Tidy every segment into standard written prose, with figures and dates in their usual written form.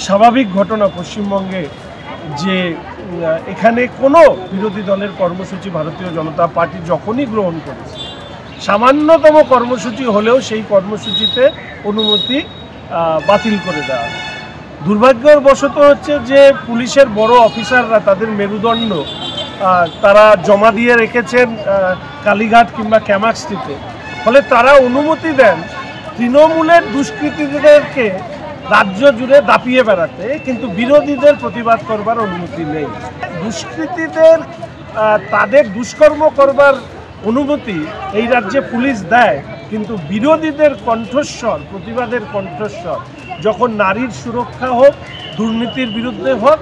স্বাভাবিক ঘটনা পশ্চিমবঙ্গে যে এখানে কোনো বিরোধী দলের কর্মসূচি ভারতীয় জনতা পার্টি যখনই গ্রহণ করেছে, সামান্যতম কর্মসূচি হলেও সেই কর্মসূচিতে অনুমতি বাতিল করে দেওয়া হয়। দুর্ভাগ্যবশত হচ্ছে যে পুলিশের বড় অফিসাররা তাদের মেরুদণ্ড তারা জমা দিয়ে রেখেছেন কালীঘাট কিংবা ক্যামাক্সটিতে, ফলে তারা অনুমতি দেন তৃণমূলের দুষ্কৃতীদেরকে রাজ্য জুড়ে দাপিয়ে বেড়াতে, কিন্তু বিরোধীদের প্রতিবাদ করবার অনুমতি নেই। দুষ্কৃতীদের তাদের দুষ্কর্ম করবার অনুমতি এই রাজ্যে পুলিশ দেয়, কিন্তু বিরোধীদের কণ্ঠস্বর, প্রতিবাদের কণ্ঠস্বর যখন নারীর সুরক্ষা হোক, দুর্নীতির বিরুদ্ধে হোক,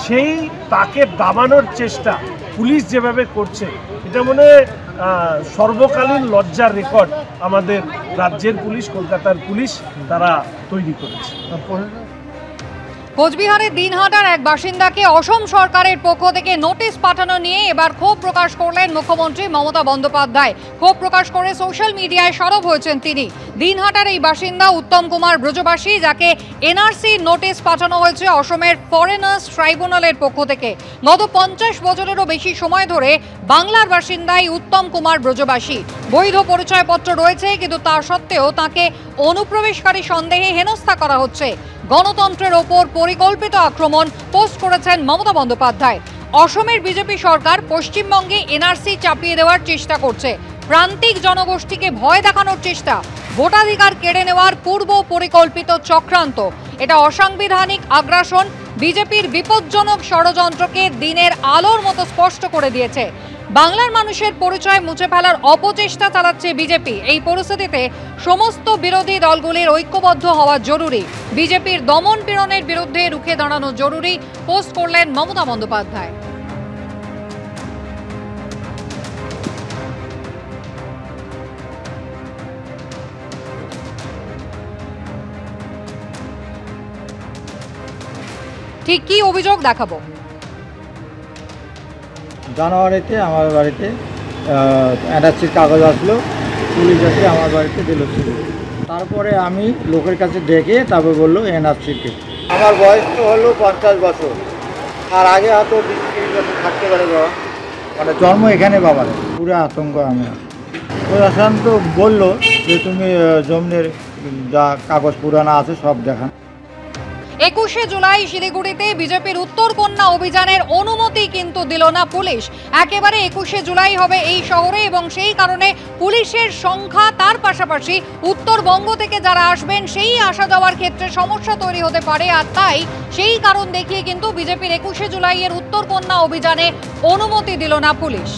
সেই তাকে দাবানোর চেষ্টা পুলিশ যেভাবে করছে, এটা মনে সর্বকালীন লজ্জার রেকর্ড আমাদের রাজ্যের পুলিশ, কলকাতার পুলিশ তারা তৈরি করেছে। কোচবিহারের দিনহাটার এক বাসিন্দাকে অসম সরকারের পক্ষ থেকে নোটিশ পাঠানো নিয়ে এবার ক্ষোভ প্রকাশ করলেন মুখ্যমন্ত্রী মমতা বন্দ্যোপাধ্যায়। ক্ষোভ প্রকাশ করে সোশ্যাল মিডিয়ায় সরব হয়েছেন তিনি। দিনহাটার এই বাসিন্দা উত্তম কুমার ব্রজবাসী, যাকে এনআরসি নোটিশ পাঠানো হয়েছে অসমের ফরেনার্স ট্রাইব্যুনালের পক্ষ থেকে। গত 50 বছরেরও বেশি সময় ধরে বাংলার বাসিন্দাই উত্তম কুমার ব্রজবাসী। বৈধ পরিচয়পত্র রয়েছে, কিন্তু তা সত্ত্বেও তাকে অনুপ্রবেশকারী সন্দেহে হেনস্থা করা হচ্ছে। গণতন্ত্রের ওপর পরিকল্পিত আক্রমণ পোস্ট করেছেন মমতা বন্দ্যোপাধ্যায়। অসমের বিজেপি সরকার পশ্চিমবঙ্গে এনআরসি চাপিয়ে দেওয়ার চেষ্টা করছে, প্রান্তিক জনগোষ্ঠীকে ভয় দেখানোর চেষ্টা, ভোটাধিকার কেড়ে নেওয়ার পূর্ব পরিকল্পিত চক্রান্ত। এটা অসাংবিধানিক আগ্রাসন, বিজেপির বিপজ্জনক ষড়যন্ত্রকে দিনের আলোর মতো স্পষ্ট করে দিয়েছে। বাংলার মানুষের পরিচয় মুছে ফেলার অপচেষ্টা চালাচ্ছে বিজেপি। এই পরিস্থিতিতে সমস্ত বিরোধী দলগুলির ঐক্যবদ্ধ হওয়া জরুরি। বিজেপির দমন পীড়নের বিরুদ্ধে রুখে দাঁড়ানো জরুরি, পোস্ট করলেন মমতা বন্দ্যোপাধ্যায়। ঠিক কি অভিযোগ দেখাবো? জানুয়ারিতে আমার বাড়িতে এনআরসির কাগজ আসলো, পুলিশ এসে আমার বাড়িতে দিল ছিল। তারপরে আমি লোকের কাছে ডেকে তারপর বললো এনআরসিকে। আমার বয়স তো হলো 50 বছর, আর আগে হয়তো 20-30 বছর থাকতে পারে বাবা, মানে জন্ম এখানে বাবার। পুরো আতঙ্ক আমি। প্রশাসন তো বললো যে তুমি জমির যা কাগজ পুরানো আছে সব দেখান। 21শে জুলাই শিলিগুড়িতে বিজেপির উত্তর কন্যা অভিযানের অনুমতি কিন্তু দিল না পুলিশ। একেবারে 21শে জুলাই হবে এই শহরে, এবং সেই কারণে পুলিশের সংখ্যা, তার পাশাপাশি উত্তরবঙ্গ থেকে যারা আসবেন সেই আসা যাওয়ার ক্ষেত্রে সমস্যা তৈরি হতে পারে। আর তাই সেই কারণ দেখিয়ে কিন্তু বিজেপির 21শে জুলাইয়ের উত্তর কন্যা অভিযানে অনুমতি দিল না পুলিশ।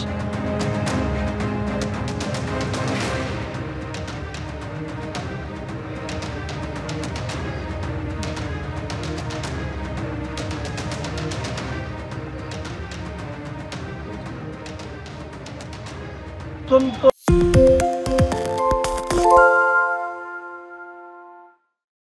অত্যন্ত